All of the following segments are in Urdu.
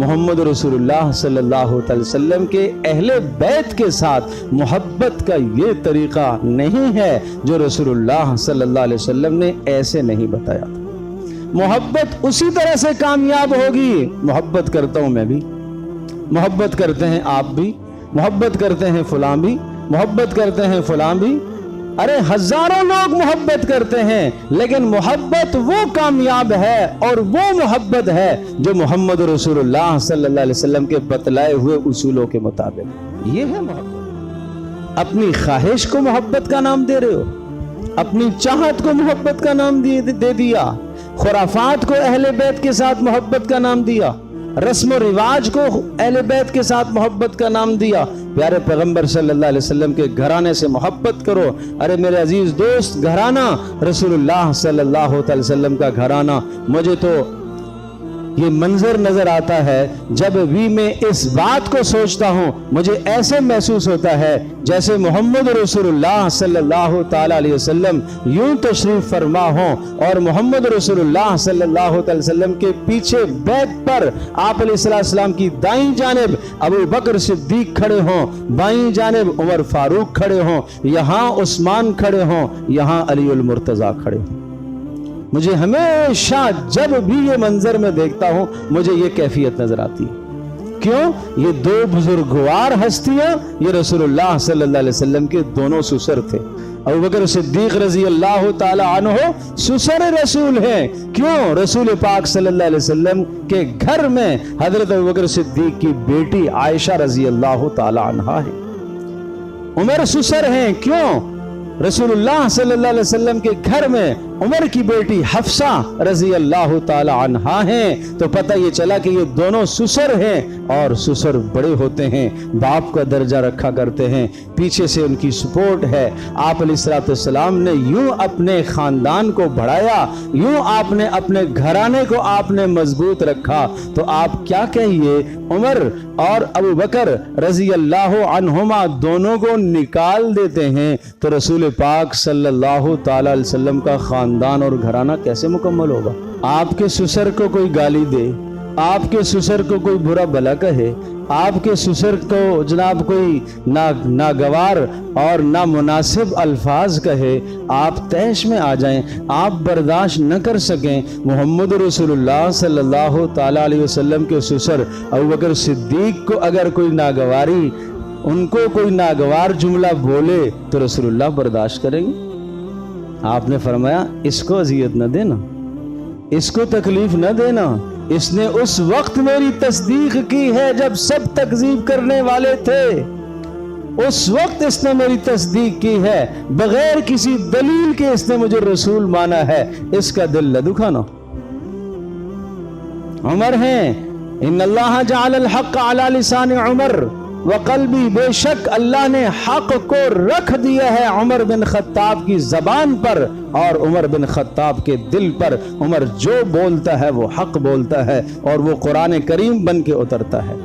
محمد رسول اللہ صلی اللہ علیہ وسلم کے اہل بیت کے ساتھ محبت کا یہ طریقہ نہیں ہے جو رسول اللہ صلی اللہ علیہ وسلم نے ایسے نہیں بتایا تھا۔ محبت اسی طرح سے کامیاب ہوگی۔ محبت کرتا ہوں میں بھی، محبت کرتے ہیں آپ بھی، محبت کرتے ہیں فلاں بھی، محبت کرتے ہیں فلاں بھی، ارے ہزاروں لوگ محبت کرتے ہیں، لیکن محبت وہ کامیاب ہے اور وہ محبت ہے جو محمد رسول اللہ صلی اللہ علیہ وسلم کے بتلائے ہوئے اصولوں کے مطابق۔ یہ ہے محبت۔ اپنی خواہش کو محبت کا نام دے رہے ہو، اپنی چاہت کو محبت کا نام دے دیا، خرافات کو اہل بیت کے ساتھ محبت کا نام دیا، رسم و رواج کو اہل بیت کے ساتھ محبت کا نام دیا۔ پیارے پیغمبر صلی اللہ علیہ وسلم کے گھرانے سے محبت کرو۔ ارے میرے عزیز دوست، گھرانہ رسول اللہ صلی اللہ علیہ وسلم کا گھرانہ، مجھے تو یہ منظر نظر آتا ہے جب بھی میں اس بات کو سوچتا ہوں، مجھے ایسے محسوس ہوتا ہے جیسے محمد رسول اللہ صلی اللہ تعالی علیہ وسلم یوں تشریف فرما ہوں اور محمد رسول اللہ صلی اللہ تعالی وسلم کے پیچھے بیت پر آپ علیہ السلام کی دائیں جانب ابو بکر صدیق کھڑے ہوں، بائیں جانب عمر فاروق کھڑے ہوں، یہاں عثمان کھڑے ہوں، یہاں علی المرتضیٰ کھڑے ہوں۔ مجھے ہمیشہ جب بھی یہ منظر میں دیکھتا ہوں مجھے یہ کیفیت نظر آتی ہے۔ کیوں؟ یہ دو بزرگوار ہستیاں یہ رسول اللہ صلی اللہ علیہ وسلم کے دونوں سسر تھے۔ ابو بکر صدیق رضی اللہ تعالی عنہ سسر رسول ہیں۔ کیوں؟ رسول پاک صلی اللہ علیہ وسلم کے گھر میں حضرت ابو بکر صدیق کی بیٹی عائشہ رضی اللہ تعالی عنہا ہے۔ عمر سسر ہیں۔ کیوں؟ رسول اللہ صلی اللہ علیہ وسلم کے گھر میں عمر کی بیٹی حفصہ رضی اللہ تعالی عنہا ہیں۔ تو پتہ یہ چلا کہ یہ دونوں سسر ہیں، اور سسر بڑے ہوتے ہیں، باپ کا درجہ رکھا کرتے ہیں، پیچھے سے ان کی سپورٹ ہے۔ آپ علیہ السلام نے یوں اپنے خاندان کو بڑھایا، یوں آپ نے اپنے گھرانے کو آپ نے مضبوط رکھا۔ تو آپ کیا کہیے، عمر اور ابو بکر رضی اللہ عنہما دونوں کو نکال دیتے ہیں تو رسول پاک صلی اللہ تعالی علیہ وسلم کا خاندان اور گھرانہ کیسے مکمل ہوگا؟ آپ کے سسر کو کوئی گالی دے، آپ کے سسر کو کوئی برا بھلا کہے، آپ کے سسر کو جناب کوئی ناگوار اور نامناسب الفاظ کہے، آپ طیش میں آ جائیں، آپ برداشت نہ کر سکیں۔ محمد رسول اللہ صلی اللہ تعالی علیہ وسلم کے سسر ابو بکر صدیق کو اگر کوئی ناگواری، ان کو کوئی ناگوار جملہ بولے تو رسول اللہ برداشت کریں گے؟ آپ نے فرمایا اس کو اذیت نہ دینا، اس کو تکلیف نہ دینا، اس نے اس وقت میری تصدیق کی ہے جب سب تکذیب کرنے والے تھے، اس وقت اس نے میری تصدیق کی ہے، بغیر کسی دلیل کے اس نے مجھے رسول مانا ہے، اس کا دل نہ دکھانا۔ عمر ہیں، ان اللہ جعل الحق علی لسان عمر وقلبی، بے شک اللہ نے حق کو رکھ دیا ہے عمر بن خطاب کی زبان پر اور عمر بن خطاب کے دل پر۔ عمر جو بولتا ہے وہ حق بولتا ہے اور وہ قرآن کریم بن کے اترتا ہے۔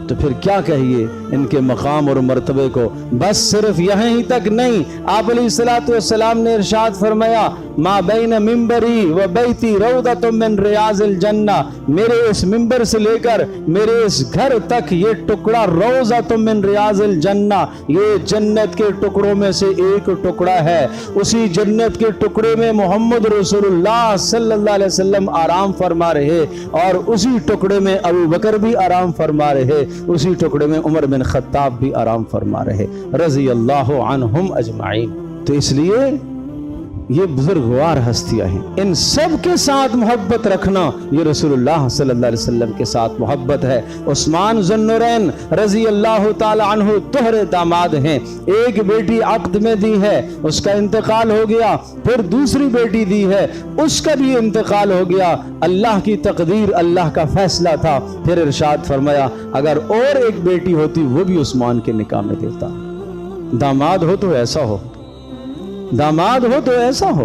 تو پھر کیا کہیے ان کے مقام اور مرتبے کو۔ بس صرف یہیں تک نہیں، آپ علیہ السلام نے ارشاد فرمایا ما بین ممبری و بیتی روضۃ من ریاض الجنہ، میرے اس ممبر سے لے کر میرے اس گھر تک یہ ٹکڑا روضۃ من ریاض الجنہ، یہ جنت کے ٹکڑوں میں سے ایک ٹکڑا ہے۔ اسی جنت کے ٹکڑے میں محمد رسول اللہ صلی اللہ علیہ وسلم آرام فرما رہے، اور اسی ٹکڑے میں ابو بکر بھی آرام فرما رہے، اسی ٹکڑے میں عمر بن خطاب بھی آرام فرما رہے رضی اللہ عنہم اجمعین۔ تو اس لیے یہ بزرگوار ہستیاں ہیں، ان سب کے ساتھ محبت رکھنا یہ رسول اللہ صلی اللہ علیہ وسلم کے ساتھ محبت ہے۔ عثمان ذو النورین رضی اللہ تعالی عنہ طہر داماد ہیں، ایک بیٹی عقد میں دی ہے، اس کا انتقال ہو گیا، پھر دوسری بیٹی دی ہے، اس کا بھی انتقال ہو گیا، اللہ کی تقدیر، اللہ کا فیصلہ تھا۔ پھر ارشاد فرمایا اگر اور ایک بیٹی ہوتی وہ بھی عثمان کے نکاح میں دیتا۔ داماد ہو تو ایسا ہو، داماد ہو تو ایسا ہو،